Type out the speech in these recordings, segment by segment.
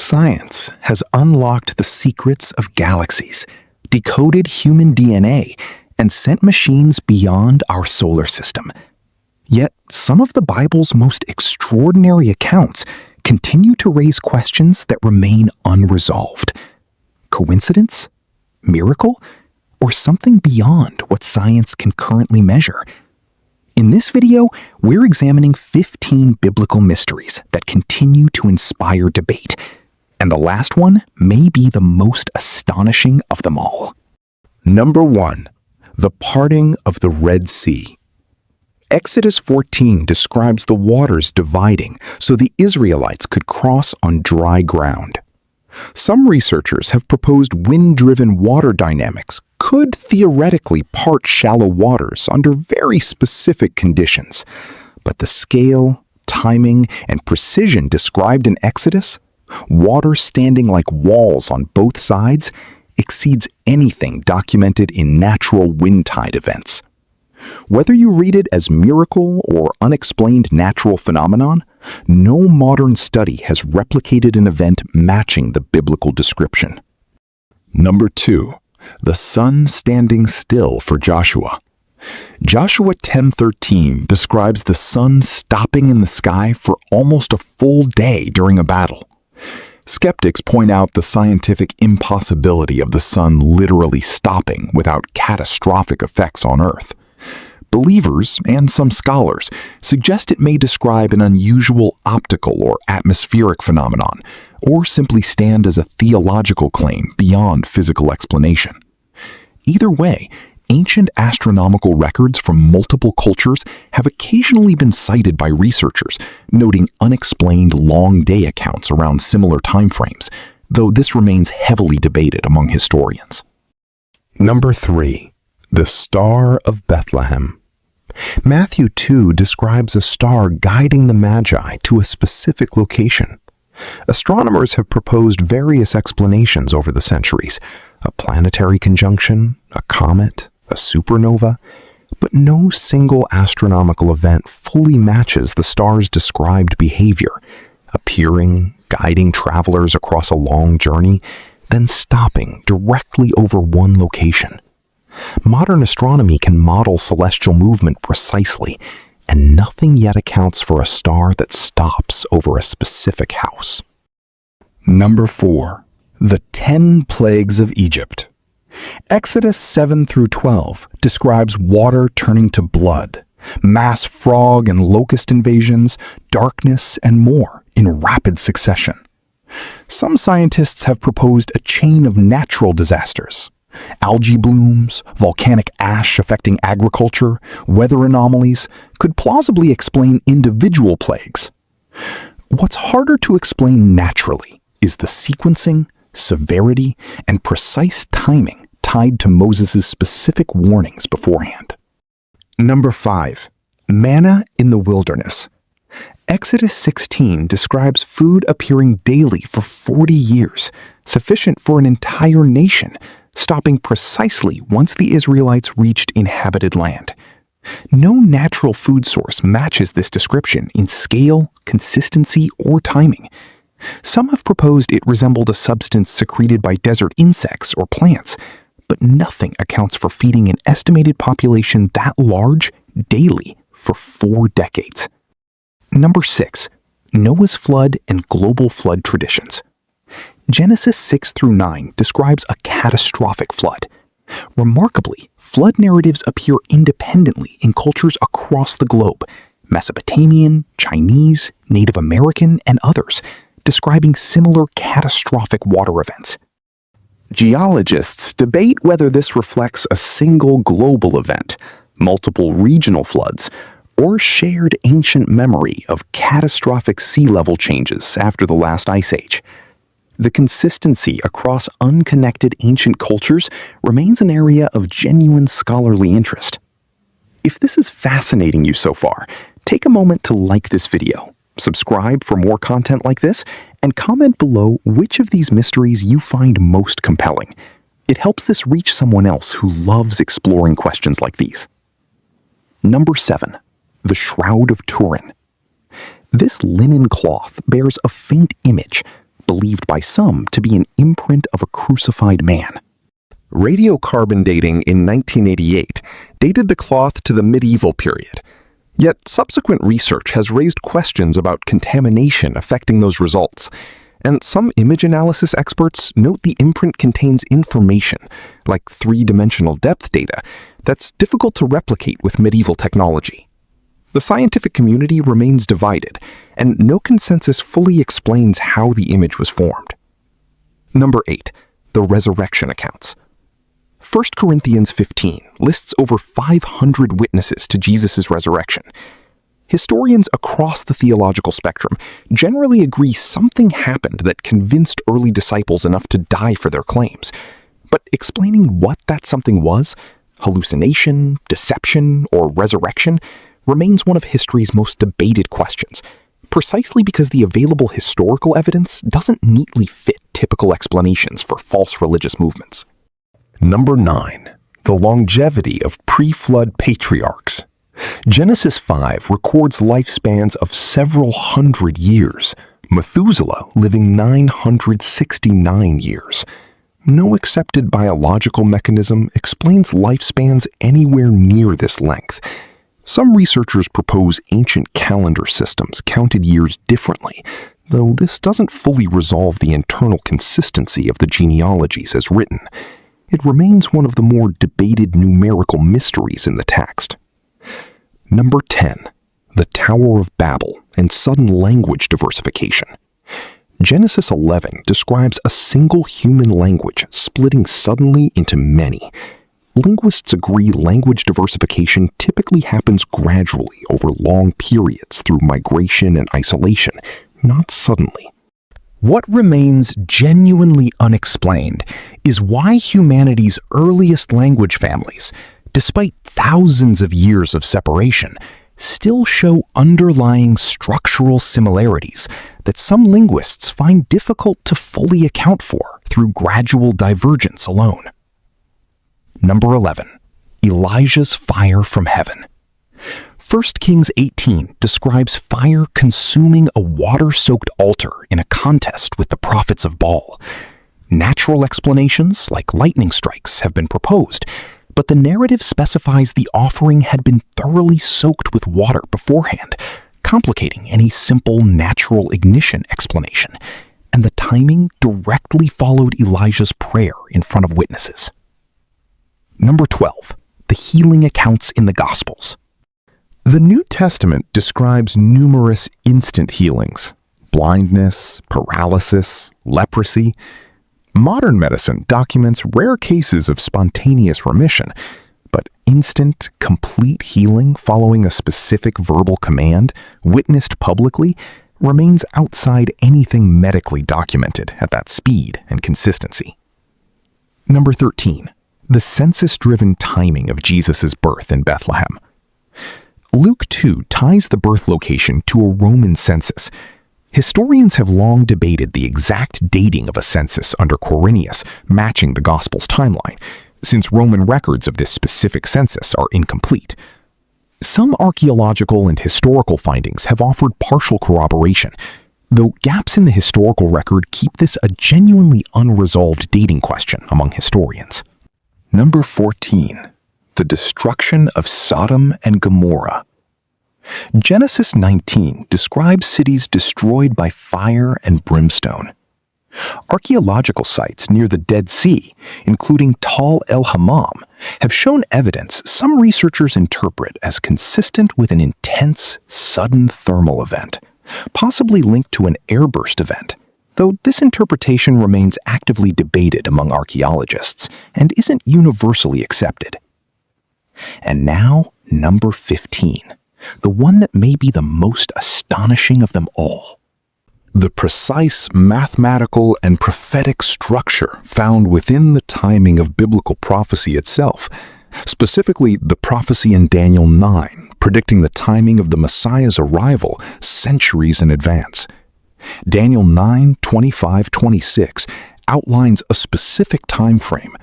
Science has unlocked the secrets of galaxies, decoded human DNA, and sent machines beyond our solar system. Yet, some of the Bible's most extraordinary accounts continue to raise questions that remain unresolved. Coincidence? Miracle? Or something beyond what science can currently measure? In this video, we're examining 15 biblical mysteries that continue to inspire debate. And the last one may be the most astonishing of them all. Number 1. The parting of the Red Sea. Exodus 14 describes the waters dividing so the Israelites could cross on dry ground. Some researchers have proposed wind-driven water dynamics could theoretically part shallow waters under very specific conditions, but the scale, timing, and precision described in Exodus, water standing like walls on both sides, exceeds anything documented in natural wind tide events. Whether you read it as miracle or unexplained natural phenomenon, no modern study has replicated an event matching the biblical description. Number 2. The sun standing still for Joshua. Joshua 10:13 describes the sun stopping in the sky for almost a full day during a battle. Skeptics point out the scientific impossibility of the sun literally stopping without catastrophic effects on Earth. Believers, and some scholars, suggest it may describe an unusual optical or atmospheric phenomenon, or simply stand as a theological claim beyond physical explanation. Either way, ancient astronomical records from multiple cultures have occasionally been cited by researchers, noting unexplained long day accounts around similar timeframes, though this remains heavily debated among historians. Number 3. The Star of Bethlehem. Matthew 2 describes a star guiding the Magi to a specific location. Astronomers have proposed various explanations over the centuries: a planetary conjunction, a comet, a supernova, but no single astronomical event fully matches the star's described behavior, appearing, guiding travelers across a long journey, then stopping directly over one location. Modern astronomy can model celestial movement precisely, and nothing yet accounts for a star that stops over a specific house. Number 4. The 10 Plagues of Egypt. Exodus 7-12 describes water turning to blood, mass frog and locust invasions, darkness, and more in rapid succession. Some scientists have proposed a chain of natural disasters. Algae blooms, volcanic ash affecting agriculture, weather anomalies could plausibly explain individual plagues. What's harder to explain naturally is the sequencing, severity, and precise timing tied to Moses' specific warnings beforehand. Number 5. Manna in the wilderness. Exodus 16 describes food appearing daily for 40 years, sufficient for an entire nation, stopping precisely once the Israelites reached inhabited land. No natural food source matches this description in scale, consistency, or timing. Some have proposed it resembled a substance secreted by desert insects or plants, but nothing accounts for feeding an estimated population that large daily for 4 decades. Number 6. Noah's flood and global flood traditions. Genesis 6-9 describes a catastrophic flood. Remarkably, flood narratives appear independently in cultures across the globe: Mesopotamian, Chinese, Native American, and others, describing similar catastrophic water events. Geologists debate whether this reflects a single global event, multiple regional floods, or shared ancient memory of catastrophic sea level changes after the last ice age. The consistency across unconnected ancient cultures remains an area of genuine scholarly interest. If this is fascinating you so far, take a moment to like this video, subscribe for more content like this, and comment below which of these mysteries you find most compelling. It helps this reach someone else who loves exploring questions like these. Number 7. The Shroud of Turin. This linen cloth bears a faint image, believed by some to be an imprint of a crucified man. Radiocarbon dating in 1988 dated the cloth to the medieval period. Yet subsequent research has raised questions about contamination affecting those results, and some image analysis experts note the imprint contains information, like three-dimensional depth data, that's difficult to replicate with medieval technology. The scientific community remains divided, and no consensus fully explains how the image was formed. Number 8. The resurrection accounts. 1 Corinthians 15 lists over 500 witnesses to Jesus' resurrection. Historians across the theological spectrum generally agree something happened that convinced early disciples enough to die for their claims. But explaining what that something was, hallucination, deception, or resurrection, remains one of history's most debated questions, precisely because the available historical evidence doesn't neatly fit typical explanations for false religious movements. Number 9. The longevity of pre-flood patriarchs. Genesis 5 records lifespans of several hundred years, Methuselah living 969 years. No accepted biological mechanism explains lifespans anywhere near this length. Some researchers propose ancient calendar systems counted years differently, though this doesn't fully resolve the internal consistency of the genealogies as written. It remains one of the more debated numerical mysteries in the text. Number 10. The Tower of Babel and sudden language diversification. Genesis 11 describes a single human language splitting suddenly into many. Linguists agree language diversification typically happens gradually over long periods through migration and isolation, not suddenly. What remains genuinely unexplained is why humanity's earliest language families, despite thousands of years of separation, still show underlying structural similarities that some linguists find difficult to fully account for through gradual divergence alone. Number 11. Elijah's fire from heaven. 1 Kings 18 describes fire consuming a water-soaked altar in a contest with the prophets of Baal. Natural explanations, like lightning strikes, have been proposed, but the narrative specifies the offering had been thoroughly soaked with water beforehand, complicating any simple natural ignition explanation, and the timing directly followed Elijah's prayer in front of witnesses. Number 12. The healing accounts in the Gospels. The New Testament describes numerous instant healings: blindness, paralysis, leprosy. Modern medicine documents rare cases of spontaneous remission, but instant, complete healing following a specific verbal command, witnessed publicly, remains outside anything medically documented at that speed and consistency. Number 13. The census-driven timing of Jesus' birth in Bethlehem. Luke 2 ties the birth location to a Roman census. Historians have long debated the exact dating of a census under Quirinius matching the Gospel's timeline, since Roman records of this specific census are incomplete. Some archaeological and historical findings have offered partial corroboration, though gaps in the historical record keep this a genuinely unresolved dating question among historians. Number 14. The destruction of Sodom and Gomorrah. Genesis 19 describes cities destroyed by fire and brimstone. Archaeological sites near the Dead Sea, including Tal el-Hammam, have shown evidence some researchers interpret as consistent with an intense, sudden thermal event, possibly linked to an airburst event, though this interpretation remains actively debated among archaeologists and isn't universally accepted. And now, number 15, the one that may be the most astonishing of them all. The precise mathematical and prophetic structure found within the timing of biblical prophecy itself, specifically the prophecy in Daniel 9, predicting the timing of the Messiah's arrival centuries in advance. Daniel 9:25-26 outlines a specific time frame,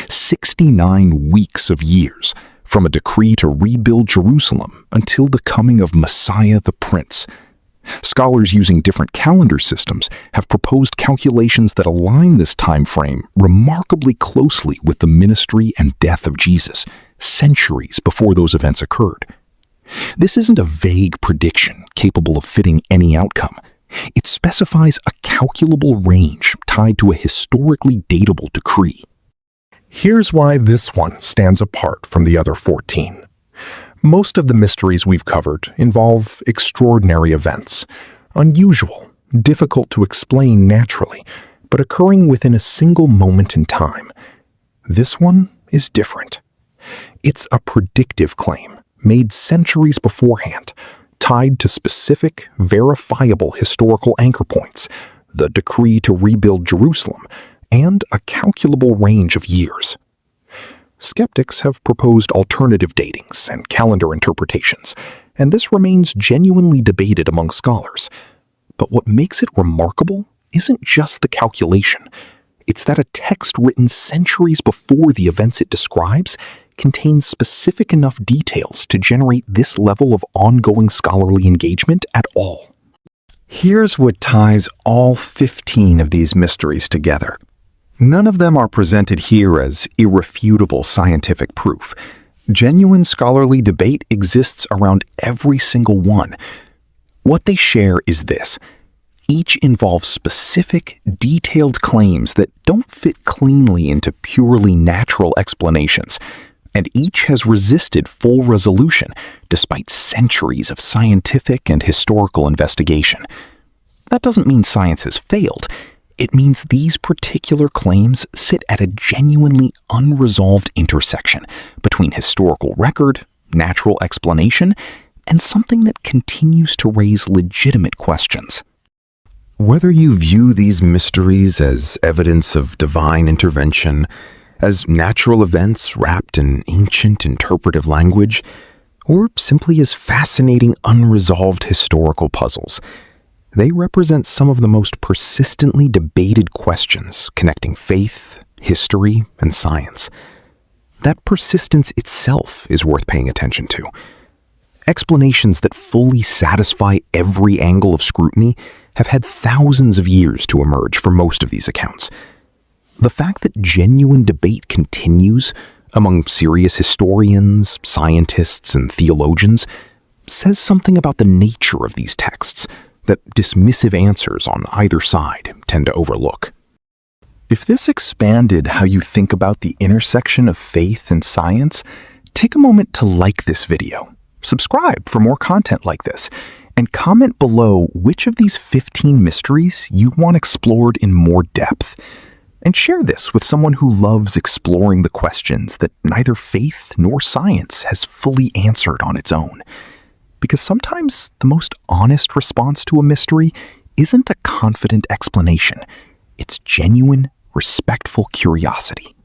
69 weeks of years, from a decree to rebuild Jerusalem until the coming of Messiah the Prince. Scholars using different calendar systems have proposed calculations that align this time frame remarkably closely with the ministry and death of Jesus, centuries before those events occurred. This isn't a vague prediction capable of fitting any outcome. It specifies a calculable range tied to a historically datable decree. Here's why this one stands apart from the other 14. Most of the mysteries we've covered involve extraordinary events, unusual, difficult to explain naturally, but occurring within a single moment in time. This one is different. It's a predictive claim made centuries beforehand, tied to specific, verifiable historical anchor points, the decree to rebuild Jerusalem, and a calculable range of years. Skeptics have proposed alternative datings and calendar interpretations, and this remains genuinely debated among scholars. But what makes it remarkable isn't just the calculation. It's that a text written centuries before the events it describes contains specific enough details to generate this level of ongoing scholarly engagement at all. Here's what ties all 15 of these mysteries together. None of them are presented here as irrefutable scientific proof. Genuine scholarly debate exists around every single one. What they share is this: each involves specific, detailed claims that don't fit cleanly into purely natural explanations, and each has resisted full resolution despite centuries of scientific and historical investigation. That doesn't mean science has failed. It means these particular claims sit at a genuinely unresolved intersection between historical record, natural explanation, and something that continues to raise legitimate questions. Whether you view these mysteries as evidence of divine intervention, as natural events wrapped in ancient interpretive language, or simply as fascinating unresolved historical puzzles, they represent some of the most persistently debated questions connecting faith, history, and science. That persistence itself is worth paying attention to. Explanations that fully satisfy every angle of scrutiny have had thousands of years to emerge for most of these accounts. The fact that genuine debate continues among serious historians, scientists, and theologians says something about the nature of these texts that dismissive answers on either side tend to overlook. If this expanded how you think about the intersection of faith and science, take a moment to like this video, subscribe for more content like this, and comment below which of these 15 mysteries you want explored in more depth. And share this with someone who loves exploring the questions that neither faith nor science has fully answered on its own. Because sometimes the most honest response to a mystery isn't a confident explanation. It's genuine, respectful curiosity.